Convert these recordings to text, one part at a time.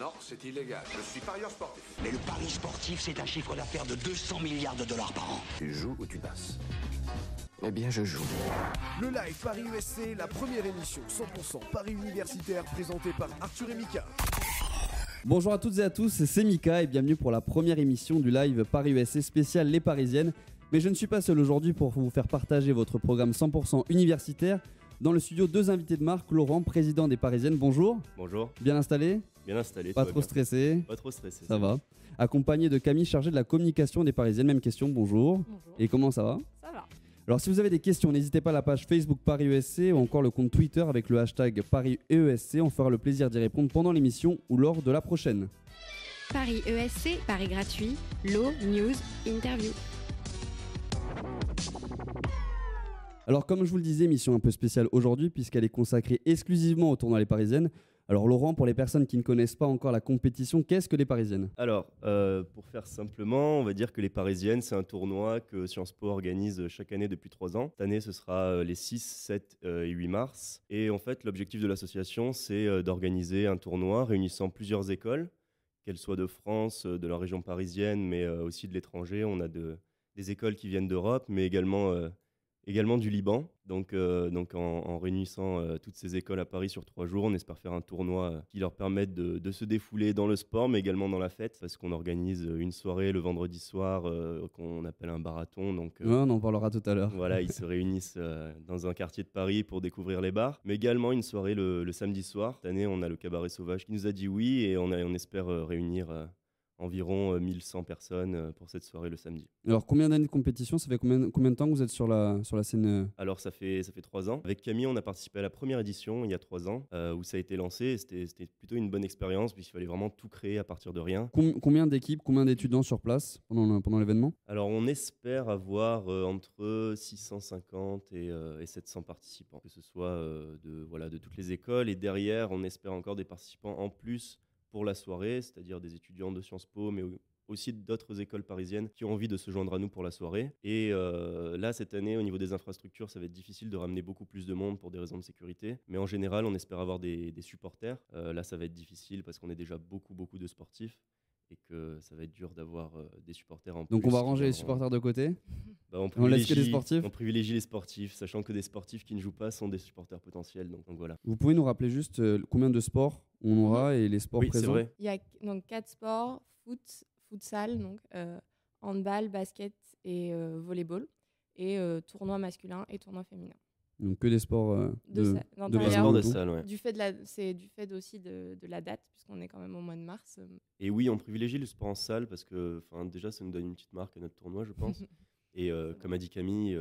Non, c'est illégal. Je suis parieur sportif. Mais le pari sportif, c'est un chiffre d'affaires de 200 milliards de dollars par an. Tu joues ou tu passes? Eh bien, je joue. Le live Paris USC, la première émission 100% Paris universitaire présentée par Arthur et Mika. Bonjour à toutes et à tous, c'est Mika et bienvenue pour la première émission du live Paris USC spécial Les Parisiennes. Mais je ne suis pas seul aujourd'hui pour vous faire partager votre programme 100% universitaire. Dans le studio, deux invités de marque, Laurent, président des Parisiennes, bonjour. Bonjour. Bien installé? Bien installé. Pas trop stressé? Pas trop stressé. Ça va. Accompagné de Camille, chargée de la communication des Parisiennes. Même question, bonjour. Bonjour. Et comment ça va? Ça va. Alors si vous avez des questions, n'hésitez pas à la page Facebook Paris ESC ou encore le compte Twitter avec le hashtag Paris ESC. On fera le plaisir d'y répondre pendant l'émission ou lors de la prochaine. Paris ESC, Paris gratuit, lot, news, interview. Alors comme je vous le disais, émission un peu spéciale aujourd'hui puisqu'elle est consacrée exclusivement au tournoi Les Parisiennes. Alors Laurent, pour les personnes qui ne connaissent pas encore la compétition, qu'est-ce que les Parisiennes? Alors, pour faire simplement, on va dire que les Parisiennes, c'est un tournoi que Sciences Po organise chaque année depuis 3 ans. Cette année, ce sera les 6, 7 et 8 mars. Et en fait, l'objectif de l'association, c'est d'organiser un tournoi réunissant plusieurs écoles, qu'elles soient de France, de la région parisienne, mais aussi de l'étranger. On a des écoles qui viennent d'Europe, mais également du Liban. Donc en réunissant toutes ces écoles à Paris sur 3 jours, on espère faire un tournoi qui leur permette de se défouler dans le sport, mais également dans la fête, parce qu'on organise une soirée le vendredi soir qu'on appelle un marathon. Donc, on en parlera tout à l'heure. Voilà, ils se réunissent dans un quartier de Paris pour découvrir les bars, mais également une soirée le samedi soir. Cette année, on a le Cabaret Sauvage qui nous a dit oui, et on espère réunir environ 1100 personnes pour cette soirée le samedi. Alors combien d'années de compétition? Ça fait combien de temps que vous êtes sur la scène? Alors ça fait 3 ans. Avec Camille, on a participé à la première édition il y a 3 ans où ça a été lancé. C'était plutôt une bonne expérience puisqu'il fallait vraiment tout créer à partir de rien. Combien d'équipes, combien d'étudiants sur place pendant l'événement? Alors on espère avoir entre 650 et 700 participants, que ce soit de toutes les écoles. Et derrière, on espère encore des participants en plus pour la soirée, c'est-à-dire des étudiants de Sciences Po, mais aussi d'autres écoles parisiennes qui ont envie de se joindre à nous pour la soirée. Et là, cette année, au niveau des infrastructures, ça va être difficile de ramener beaucoup plus de monde pour des raisons de sécurité. Mais en général, on espère avoir des supporters. Là, ça va être difficile parce qu'on est déjà beaucoup de sportifs et que ça va être dur d'avoir des supporters en plus. Donc on va ranger les supporters de côté? On laisse que les sportifs? On privilégie les sportifs, sachant que des sportifs qui ne jouent pas sont des supporters potentiels. Donc voilà. Vous pouvez nous rappeler juste combien de sports on aura et les sports Oui, présents? c'est vrai. Il y a donc 4 sports, futsal, donc, handball, basket et volleyball, et tournoi masculin et tournoi féminin. Donc que des sports de sport de salle, ouais. Du fait aussi de la date, puisqu'on est quand même au mois de mars. Et oui, on privilégie le sport en salle parce que déjà, ça nous donne une petite marque à notre tournoi, je pense. Et comme a dit Camille,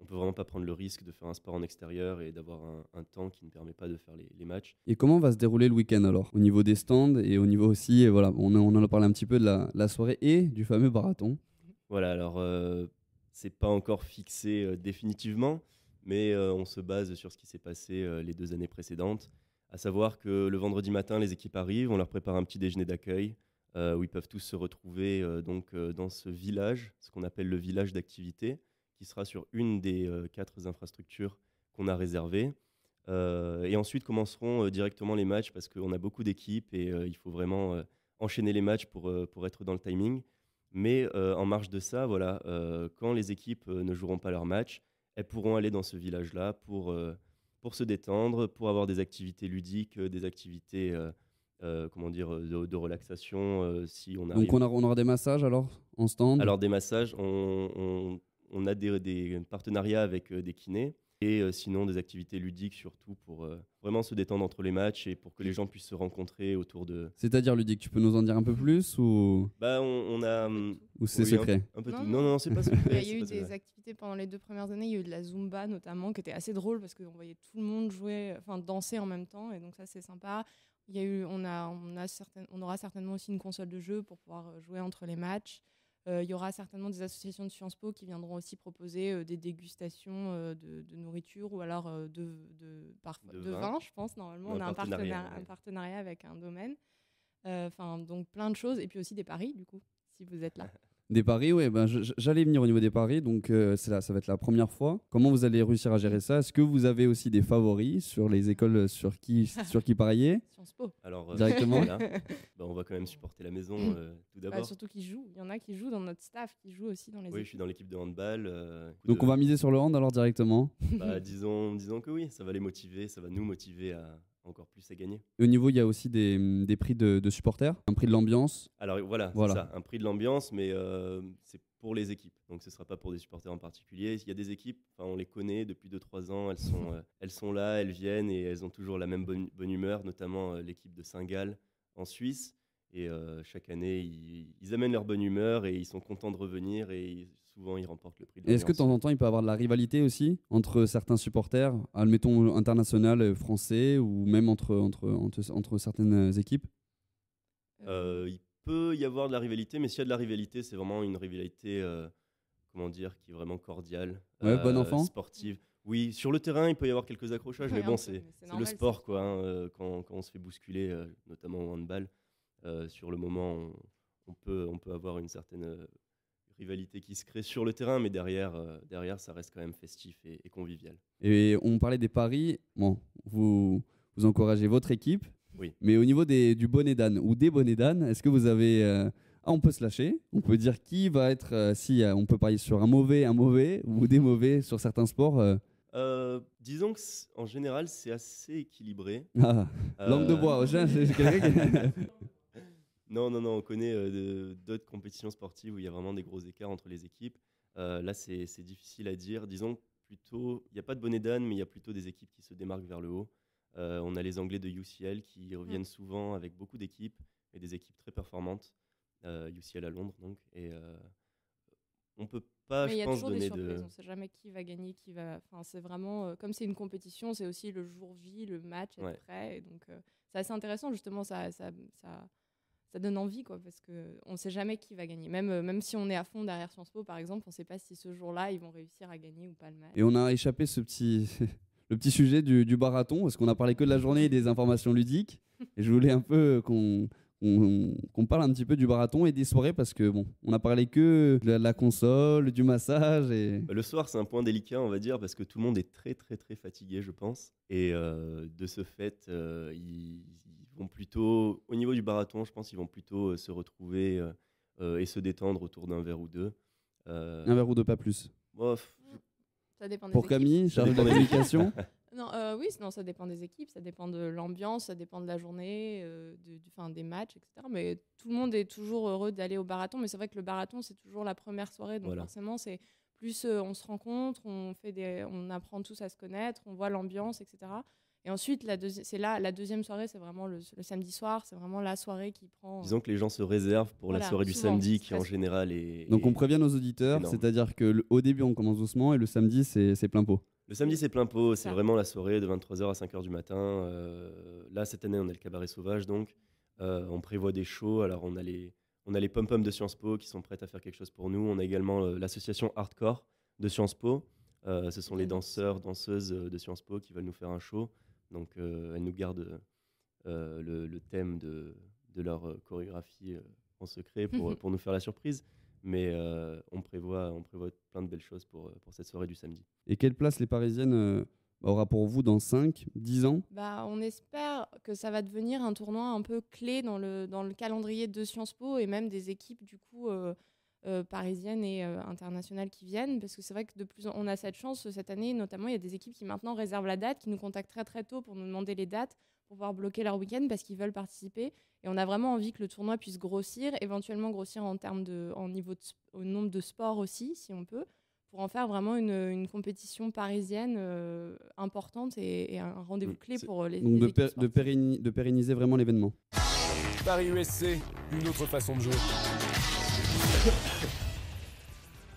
on peut vraiment pas prendre le risque de faire un sport en extérieur et d'avoir un temps qui ne permet pas de faire les matchs. Et comment va se dérouler le week-end alors? Au niveau des stands et au niveau aussi, voilà, on en a parlé un petit peu de la soirée et du fameux marathon. Voilà, alors c'est pas encore fixé définitivement, mais on se base sur ce qui s'est passé les 2 années précédentes, à savoir que le vendredi matin, les équipes arrivent, on leur prépare un petit déjeuner d'accueil où ils peuvent tous se retrouver dans ce village, ce qu'on appelle le village d'activité, qui sera sur une des 4 infrastructures qu'on a réservées. Et ensuite commenceront directement les matchs parce qu'on a beaucoup d'équipes et il faut vraiment enchaîner les matchs pour être dans le timing. Mais en marge de ça, voilà, quand les équipes ne joueront pas leur match, elles pourront aller dans ce village-là pour se détendre, pour avoir des activités ludiques, des activités de relaxation. Si on arrive. Donc on aura des massages alors en stand? Alors des massages, on a des partenariats avec des kinés et sinon des activités ludiques surtout pour vraiment se détendre entre les matchs et pour que les gens puissent se rencontrer autour de... C'est-à-dire ludique, tu peux nous en dire un peu plus ou... on a... Ou c'est secret? Un peu tout. Non, c'est pas secret. Il y a eu des activités pendant les 2 premières années, il y a eu de la Zumba notamment, qui était assez drôle parce qu'on voyait tout le monde danser en même temps, et donc ça c'est sympa. On aura certainement aussi une console de jeu pour pouvoir jouer entre les matchs. Il y aura certainement des associations de Sciences Po qui viendront aussi proposer des dégustations de nourriture ou alors de vin, je pense. Normalement, on a un partenariat avec un domaine. Donc plein de choses. Et puis aussi des paris, du coup, si vous êtes là. Des paris, ouais, ben, j'allais venir au niveau des paris, donc ça va être la première fois. Comment vous allez réussir à gérer ça? Est-ce que vous avez aussi des favoris sur les écoles sur qui parier? Sciences Po. Alors, Directement. voilà. Bah, on va quand même supporter la maison tout Bah, d'abord. surtout qu'ils jouent. Il y en a qui jouent dans notre staff, qui jouent aussi dans les Oui, je équipes. suis dans l'équipe de handball. Donc on va miser sur le hand alors directement. Bah, disons que oui, ça va les motiver, ça va nous motiver à encore plus à gagner. Et au niveau, il y a aussi des prix de supporters, un prix de l'ambiance. Alors voilà, Voilà. c'est ça, un prix de l'ambiance, mais c'est pour les équipes. Donc ce ne sera pas pour des supporters en particulier. Il y a des équipes, on les connaît depuis 2-3 ans, elles sont là, elles viennent et elles ont toujours la même bonne humeur, notamment l'équipe de Saint-Gall en Suisse. Et chaque année, ils amènent leur bonne humeur et ils sont contents de revenir et souvent ils remportent le prix de Et est-ce que de l'ambiance. temps en temps, il peut y avoir de la rivalité aussi entre certains supporters, admettons international, français, ou même entre certaines équipes? Il peut y avoir de la rivalité, mais s'il y a de la rivalité, c'est vraiment une rivalité, comment dire, qui est vraiment cordiale, Ouais, bon enfant. sportive. Oui, sur le terrain, il peut y avoir quelques accrochages, Oui, mais un bon, peu, c'est mais c'est le normal, sport, c'est quoi. Quand on se fait bousculer, notamment au handball, sur le moment, on peut avoir une certaine rivalité qui se crée sur le terrain, mais derrière, ça reste quand même festif et convivial. Et on parlait des paris. Bon, vous encouragez votre équipe. Oui. Mais au niveau du bonnet d'âne ou des bonnets d'âne, est-ce que vous avez... on peut se lâcher. On peut dire qui va être... si on peut parier sur un mauvais ou des mauvais sur certains sports. Disons que en général, c'est assez équilibré. Langue de bois. J'ai quelqu'un qui- Non, on connaît d'autres compétitions sportives où il y a vraiment des gros écarts entre les équipes. Là, c'est difficile à dire. Disons plutôt, il n'y a pas de bonnet d'âne, mais il y a plutôt des équipes qui se démarquent vers le haut. On a les Anglais de UCL qui reviennent souvent avec beaucoup d'équipes et des équipes très performantes. UCL à Londres, donc. Et on peut pas, Mais il y je a pense, toujours des donner surprises. de... On ne sait jamais qui va gagner, qui va. Enfin, c'est vraiment comme c'est une compétition, c'est aussi le jour J, le match, être Ouais. prêt. Et donc, c'est assez intéressant justement. Ça donne envie, quoi, parce que on ne sait jamais qui va gagner. Même si on est à fond derrière Sciences Po, par exemple, on ne sait pas si ce jour-là ils vont réussir à gagner ou pas le match. Et on a échappé le petit sujet du barathon, parce qu'on a parlé que de la journée et des informations ludiques. Et je voulais un peu qu'on parle un petit peu du barathon et des soirées, parce que bon, on a parlé que de la console, du massage et... Le soir, c'est un point délicat, on va dire, parce que tout le monde est très, très, très fatigué, je pense. Et de ce fait, ils vont plutôt, au niveau du marathon, je pense qu'ils vont plutôt se retrouver et se détendre autour d'un verre ou deux. Un verre ou deux, pas plus. Bof, Ça dépend des Pour équipes. Camille, chargée de dépend la des communication. Non, oui, non, ça dépend des équipes, ça dépend de l'ambiance, ça dépend de la journée, des matchs, etc. Mais tout le monde est toujours heureux d'aller au marathon. Mais c'est vrai que le marathon, c'est toujours la première soirée. Donc Voilà. forcément, c'est plus on se rencontre, on apprend tous à se connaître, on voit l'ambiance, etc. Et ensuite, la deuxième soirée, c'est vraiment le samedi soir. C'est vraiment la soirée qui prend... disons que les gens se réservent pour Voilà, la soirée du souvent, samedi, c'est qui en très général est... Donc on prévient nos auditeurs, énorme. c'est-à-dire qu'au début on commence doucement et le samedi c'est plein pot. Le samedi, c'est plein pot, c'est Ça. vraiment la soirée de 23h à 5h du matin. Là, cette année, on a le cabaret sauvage, donc on prévoit des shows. Alors, on a les pom-pom de Sciences Po qui sont prêtes à faire quelque chose pour nous. On a également l'association Hardcore de Sciences Po. Ce sont les danseurs, danseuses de Sciences Po qui veulent nous faire un show. Donc, elles nous gardent le thème de leur chorégraphie en secret pour nous faire la surprise. Mais on prévoit plein de belles choses pour cette soirée du samedi. Et quelle place les Parisiennes aura pour vous dans 5, 10 ans? On espère que ça va devenir un tournoi un peu clé dans le calendrier de Sciences Po et même des équipes du coup parisiennes et internationales qui viennent, parce que c'est vrai que on a cette chance cette année, notamment il y a des équipes qui maintenant réservent la date, qui nous contactent très très tôt pour nous demander les dates pour pouvoir bloquer leur week-end parce qu'ils veulent participer, et on a vraiment envie que le tournoi puisse grossir, éventuellement grossir au nombre de sports aussi si on peut, pour en faire vraiment une compétition parisienne importante et un rendez-vous clé pour les Donc équipes sportives. de pérenniser vraiment l'événement. Paris USC, une autre façon de jouer.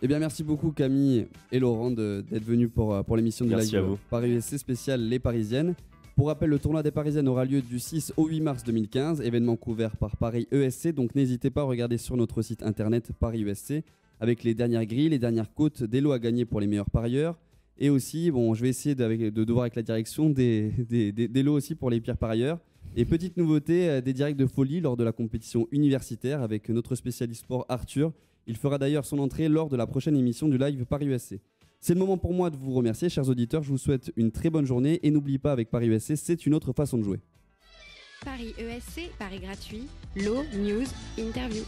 Eh bien, merci beaucoup Camille et Laurent d'être venus pour l'émission du Merci à live vous. Paris USC spécial Les Parisiennes. Pour rappel, le tournoi des Parisiennes aura lieu du 6 au 8 mars 2015, événement couvert par Paris ESC, donc n'hésitez pas à regarder sur notre site internet Paris USC avec les dernières grilles, les dernières cotes, des lots à gagner pour les meilleurs parieurs, et aussi, bon, je vais essayer de voir avec la direction des lots aussi pour les pires parieurs. Et petite nouveauté, des directs de folie lors de la compétition universitaire avec notre spécialiste sport Arthur Il fera d'ailleurs son entrée lors de la prochaine émission du live Paris USC. C'est le moment pour moi de vous remercier, chers auditeurs. Je vous souhaite une très bonne journée et n'oubliez pas, avec Paris USC, c'est une autre façon de jouer. Paris ESC, Paris gratuit, Lot, News, Interview.